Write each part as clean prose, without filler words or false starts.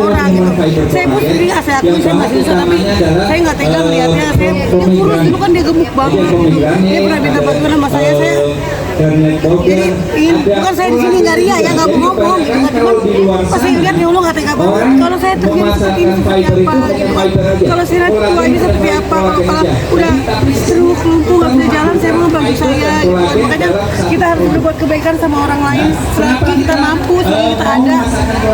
orang gitu. Saya pun sendiri saya akui saya masih susah, tapi saya nggak tega melihatnya. Saya dia kurus dulu kan dia gemuk banget gitu. Dia pernah minta bantuan sama saya jadi bukan saya di sini nggak ria ya, nggak mau ngomong gitu kan, cuman pas saya lihat ya Allah nggak tega banget kalau saya terjadi seperti ini seperti apa gitu kan. Kalau saya nanti tua ini seperti apa, kalau udah stroke lumpuh nggak bisa jalan, saya mau bantu saya gitu kan. Makanya kita harus berbuat kebaikan sama orang lain selagi kita mampu, selagi kita ada,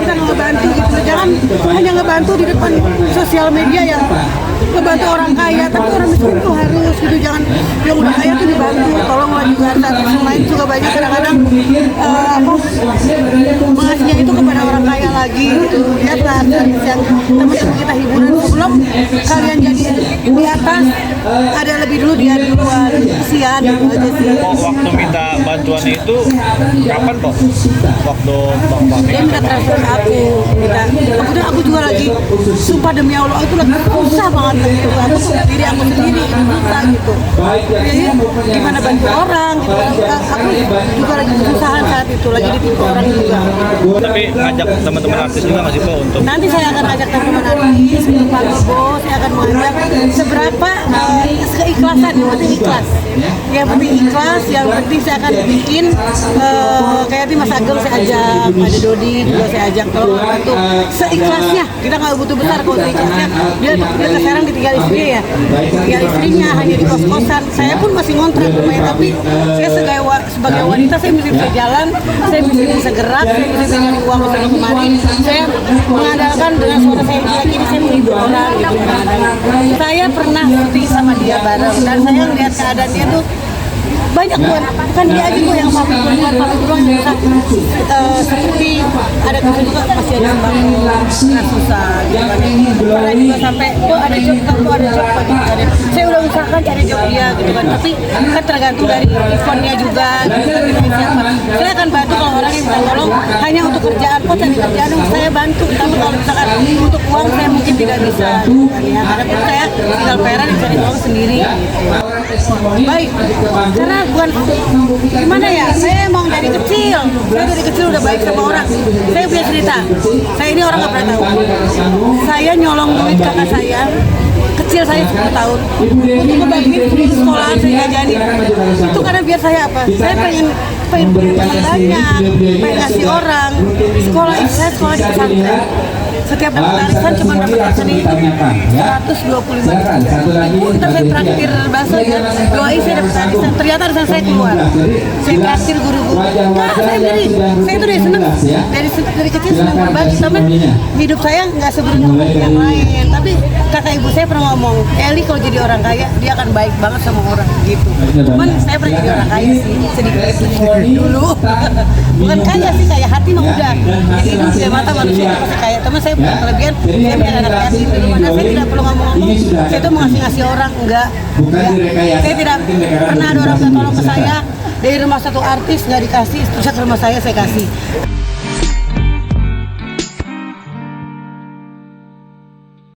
kita ngebantu gitu. Jangan hanya ngebantu di depan sosial media yang ngebantu orang kaya, tapi orang miskin itu harus gitu. Jangan yang udah kaya tuh dibantu, tolonglah juga. Yang lain juga banyak kadang-kadang mengasihnya itu kepada orang kaya lagi gitu. Lihatlah yang teman-teman kita hiburan sebelum kalian jadi di atas, ada lebih dulu dia duluan. Kesian gitu aja sih. Waktu minta bantuan itu kapan kok? Waktu dia minta transfer aku, kemudian aku juga lagi sumpah demi Allah itu lagi susah banget gitu. Aku diri aku sendiri itu susah gitu. Jadi gimana bantu orang gitu. Aku juga lagi kesusahan saat itu, lagi ditipu orang juga. Tapi ngajak teman-teman artis juga nggak sih Pak untuk? Nanti saya akan ajak teman-teman artis, Pak Bobo, saya akan mengajak seberapa keikhlasan, yang penting ikhlas. Yang penting ikhlas, yang penting saya akan bikin kayak di Mas Ageng saya ajak, ada Dodi juga saya ajak, kalau bantu seikhlasnya. Kita nggak butuh besar kalau seikhlasnya. Dia sekarang ditinggal istri ya, tinggal istrinya hanya di kos-kosan. Saya pun masih ngontrak rumahnya, tapi saya sebagai wanita saya mesti bisa jalan, saya mesti bisa gerak, saya mesti bisa nyari uang untuk kemari. Saya mengandalkan dengan suara saya ini saya menghibur orang gitu. Saya pernah syuting sama dia bareng dan saya melihat keadaan dia tuh banyak bukan dia aja kok yang pamit beruang yang seperti ada juga masih ada bangun susah gitu kan. Pernah juga sampai ada job gitu. Saya udah usahakan cari job dia gitu kan, tapi kan tergantung dari eventnya juga gitu, siapa. Saya akan bantu kalau orang yang minta tolong hanya untuk kerjaan, cari kerjaan saya bantu, tapi kalau misalkan untuk uang saya mungkin tidak bisa gitu kan ya, karena saya tinggal peran cari uang sendiri gitu. Baik, karena bukan gimana ya, saya emang dari kecil udah baik sama orang. Saya punya cerita, saya ini orang nggak pernah tahu. Saya nyolong duit kakak saya kecil, saya 10 tahun untuk ngebagiin sekolahan saya jajanin. Itu karena biar saya apa? Saya pengen punya teman banyak, pengen kasih orang. Saya sekolah di pesantren. Setiap dapat arisan cuma dapat arisan itu 125 ribu. Kita saya traktir bakso ya, doain saya dapat arisan. Ternyata arisan saya keluar. Saya traktir guru-guru. Nah, saya itu udah seneng. Dari kecil seneng berbagi, tapi hidup saya nggak seberuntung yang lain. Tapi kakak ibu saya pernah ngomong, Eli kalau jadi orang kaya dia akan baik banget sama orang gitu. Cuman saya pernah jadi orang kaya sih sedikit dulu. Bukan kaya sih, kayak hati mah udah. Jadi hidup dari mata manusia pasti kaya. Teman saya punya kelebihan, saya punya anak yatim di rumah. Saya tidak perlu ngomong-ngomong. Saya tuh ngasih orang enggak. Saya tidak pernah ada orang yang tolong ke saya dari rumah satu artis nggak dikasih, terus ke rumah saya kasih.